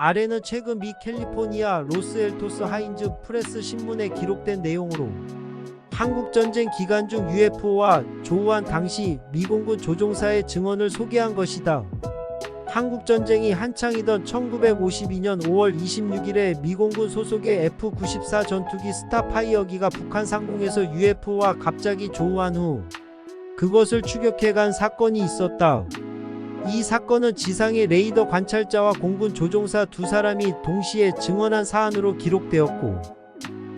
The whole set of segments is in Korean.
아래는 최근 미 캘리포니아 로스엘토스 하인즈 프레스 신문에 기록된 내용으로 한국전쟁 기간 중 UFO와 조우한 당시 미공군 조종사의 증언을 소개한 것이다. 한국전쟁이 한창이던 1952년 5월 26일에 미공군 소속의 F-94 전투기 스타파이어기가 북한 상공에서 UFO와 갑자기 조우한 후 그것을 추격해간 사건이 있었다. 이 사건은 지상의 레이더 관찰자와 공군 조종사 두 사람이 동시에 증언한 사안으로 기록되었고,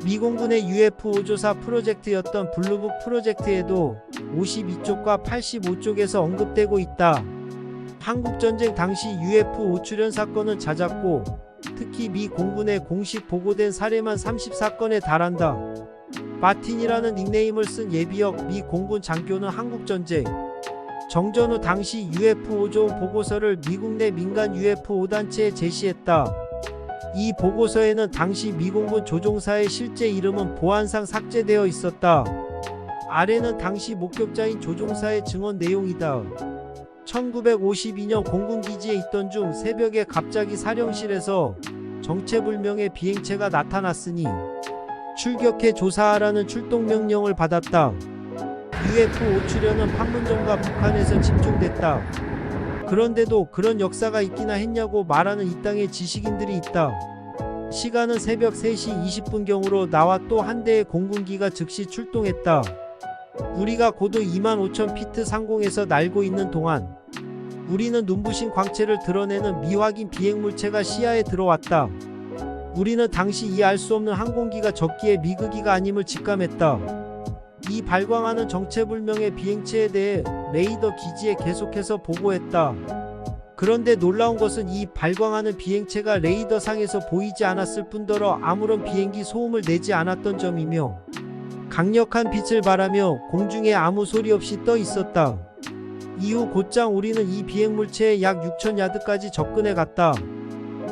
미공군의 UFO 조사 프로젝트였던 블루북 프로젝트에도 52쪽과 85쪽에서 언급되고 있다. 한국전쟁 당시 UFO 출현 사건은 잦았고, 특히 미 공군의 공식 보고된 사례만 30사건에 달한다. 마틴이라는 닉네임을 쓴 예비역 미 공군 장교는 한국전쟁 정전 후 당시 UFO 조우 보고서를 미국 내 민간 UFO 단체에 제시했다. 이 보고서에는 당시 미공군 조종사의 실제 이름은 보안상 삭제되어 있었다. 아래는 당시 목격자인 조종사의 증언 내용이다. 1952년 공군기지에 있던 중 새벽에 갑자기 사령실에서 정체불명의 비행체가 나타났으니 출격해 조사하라는 출동명령을 받았다. UFO 출현은 판문점과 북한에서 집중됐다. 그런데도 그런 역사가 있기나 했냐고 말하는 이 땅의 지식인들이 있다. 시간은 새벽 3시 20분경으로 나와 또 한 대의 공군기가 즉시 출동했다. 우리가 고도 25,000피트 상공에서 날고 있는 동안 우리는 눈부신 광채를 드러내는 미확인 비행물체가 시야에 들어왔다. 우리는 당시 이 알 수 없는 항공기가 적기에 미그기가 아님을 직감했다. 이 발광하는 정체불명의 비행체에 대해 레이더 기지에 계속해서 보고했다. 그런데 놀라운 것은 이 발광하는 비행체가 레이더상에서 보이지 않았을 뿐더러 아무런 비행기 소음을 내지 않았던 점이며 강력한 빛을 발하며 공중에 아무 소리 없이 떠 있었다. 이후 곧장 우리는 이 비행물체에 약 6,000야드까지 접근해 갔다.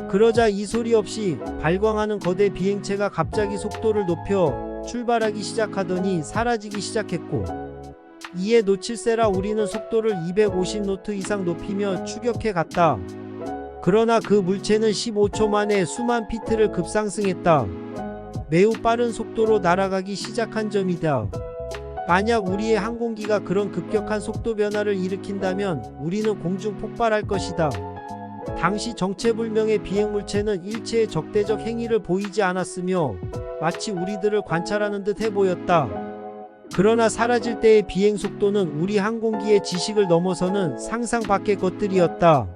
그러자 이 소리 없이 발광하는 거대 비행체가 갑자기 속도를 높여 출발하기 시작하더니 사라지기 시작했고, 이에 놓칠세라 우리는 속도를 250노트 이상 높이며 추격해 갔다. 그러나 그 물체는 15초 만에 수만 피트를 급상승했다. 매우 빠른 속도로 날아가기 시작한 점이다. 만약 우리의 항공기가 그런 급격한 속도 변화를 일으킨다면 우리는 공중 폭발할 것이다. 당시 정체불명의 비행물체는 일체의 적대적 행위를 보이지 않았으며 마치 우리들을 관찰하는 듯 해보였다. 그러나 사라질 때의 비행 속도는 우리 항공기의 지식을 넘어서는 상상 밖의 것들이었다.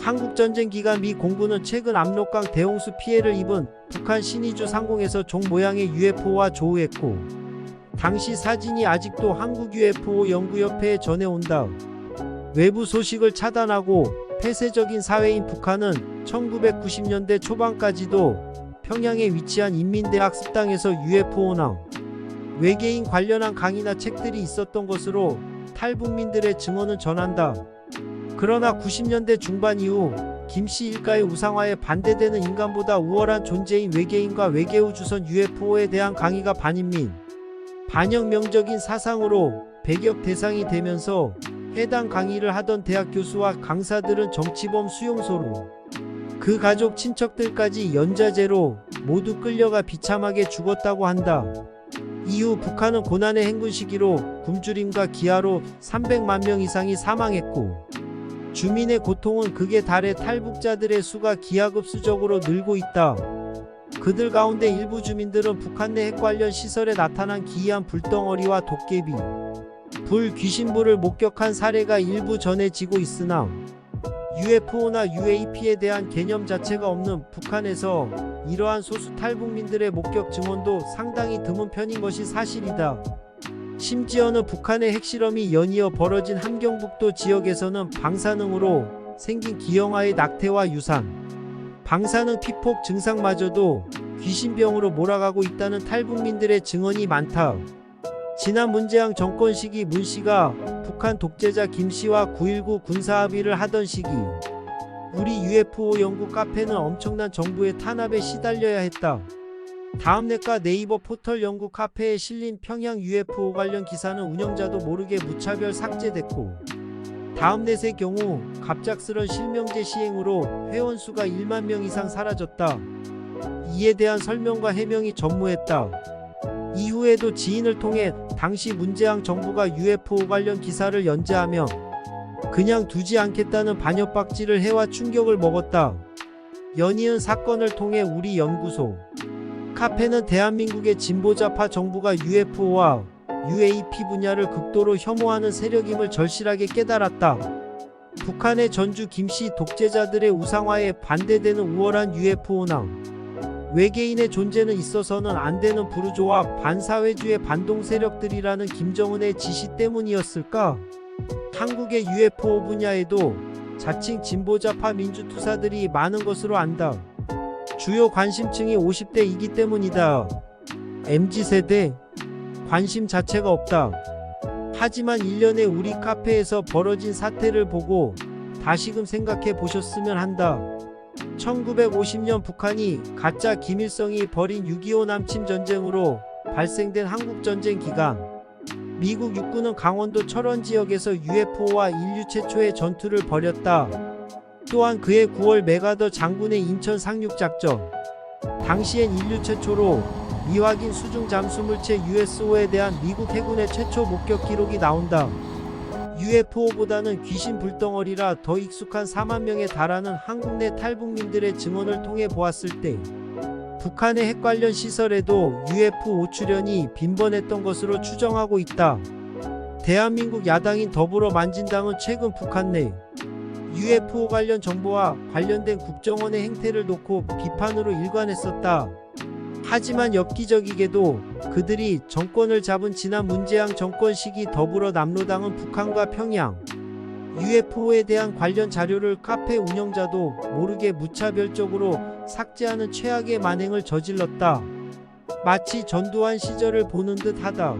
한국전쟁 기간 미 공군은 최근 압록강 대홍수 피해를 입은 북한 신의주 상공에서 종 모양의 UFO와 조우했고, 당시 사진이 아직도 한국 UFO 연구협회에 전해온다. 외부 소식을 차단하고 폐쇄적인 사회인 북한은 1990년대 초반까지도 평양에 위치한 인민대학습당에서 UFO나 외계인 관련한 강의나 책들이 있었던 것으로 탈북민들의 증언은 전한다. 그러나 90년대 중반 이후 김씨 일가의 우상화에 반대되는 인간보다 우월한 존재인 외계인과 외계우주선 UFO에 대한 강의가 반인민, 반혁명적인 사상으로 배격 대상이 되면서 해당 강의를 하던 대학 교수와 강사들은 정치범 수용소로, 그 가족 친척들까지 연좌제로 모두 끌려가 비참하게 죽었다고 한다. 이후 북한은 고난의 행군 시기로 굶주림과 기아로 300만 명 이상이 사망했고, 주민의 고통은 극에 달해 탈북자들의 수가 기하급수적으로 늘고 있다. 그들 가운데 일부 주민들은 북한 내 핵 관련 시설에 나타난 기이한 불덩어리와 도깨비, 불, 귀신불을 목격한 사례가 일부 전해지고 있으나 UFO나 UAP에 대한 개념 자체가 없는 북한에서 이러한 소수 탈북민들의 목격 증언도 상당히 드문 편인 것이 사실이다. 심지어는 북한의 핵실험이 연이어 벌어진 함경북도 지역에서는 방사능으로 생긴 기형아의 낙태와 유산, 방사능 피폭 증상마저도 귀신병으로 몰아가고 있다는 탈북민들의 증언이 많다. 지난 문재양 정권 시기 문씨가 북한 독재자 김씨와 9.19 군사합의를 하던 시기 우리 UFO 연구 카페는 엄청난 정부의 탄압에 시달려야 했다. 다음넷과 네이버 포털 연구 카페에 실린 평양 UFO 관련 기사는 운영자도 모르게 무차별 삭제됐고, 다음 넷의 경우 갑작스런 실명제 시행으로 회원수가 1만 명 이상 사라졌다. 이에 대한 설명과 해명이 전무했다. 이후에도 지인을 통해 당시 문재양 정부가 UFO 관련 기사를 연재하며 그냥 두지 않겠다는 반협박질을 해와 충격을 먹었다. 연이은 사건을 통해 우리 연구소 카페는 대한민국의 진보좌파 정부가 UFO와 UAP 분야를 극도로 혐오하는 세력임을 절실하게 깨달았다. 북한의 전주 김씨 독재자들의 우상화에 반대되는 우월한 UFO나 외계인의 존재는 있어서는 안 되는 부르조아 반사회주의 반동 세력들이라는 김정은의 지시 때문이었을까? 한국의 UFO 분야에도 자칭 진보좌파 민주투사들이 많은 것으로 안다. 주요 관심층이 50대이기 때문이다. MZ세대 관심 자체가 없다. 하지만 1년에 우리 카페에서 벌어진 사태를 보고 다시금 생각해 보셨으면 한다. 1950년 북한이 가짜 김일성이 벌인 6.25 남침 전쟁으로 발생된 한국전쟁 기간 미국 육군은 강원도 철원 지역에서 UFO와 인류 최초의 전투를 벌였다. 또한 그해 9월 메가더 장군의 인천 상륙작전 당시엔 인류 최초로 미확인 수중 잠수물체 USO에 대한 미국 해군의 최초 목격 기록이 나온다. UFO보다는 귀신 불덩어리라 더 익숙한 4만 명에 달하는 한국 내 탈북민들의 증언을 통해 보았을 때 북한의 핵 관련 시설에도 UFO 오출현이 빈번했던 것으로 추정하고 있다. 대한민국 야당인 더불어만진당은 최근 북한 내 UFO 관련 정보와 관련된 국정원의 행태를 놓고 비판으로 일관했었다. 하지만 엽기적이게도 그들이 정권을 잡은 지난 문재양 정권 시기 더불어남로당은 북한과 평양 UFO에 대한 관련 자료를 카페 운영자도 모르게 무차별적으로 삭제하는 최악의 만행을 저질렀다. 마치 전두환 시절을 보는 듯 하다.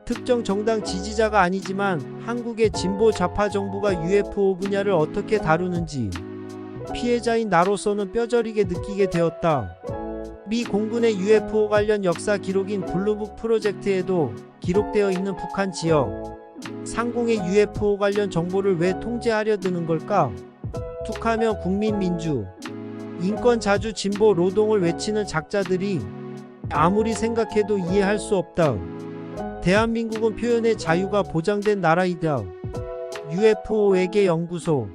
특정 정당 지지자가 아니지만 한국의 진보 좌파 정부가 UFO 분야를 어떻게 다루는지 피해자인 나로서는 뼈저리게 느끼게 되었다. 미 공군의 UFO 관련 역사 기록인 블루북 프로젝트에도 기록되어 있는 북한 지역 상공의 UFO 관련 정보를 왜 통제하려 드는 걸까? 툭하면 국민민주 인권 자주 진보 노동을 외치는 작자들이 아무리 생각해도 이해할 수 없다. 대한민국은 표현의 자유가 보장된 나라이다. UFO 외계 연구소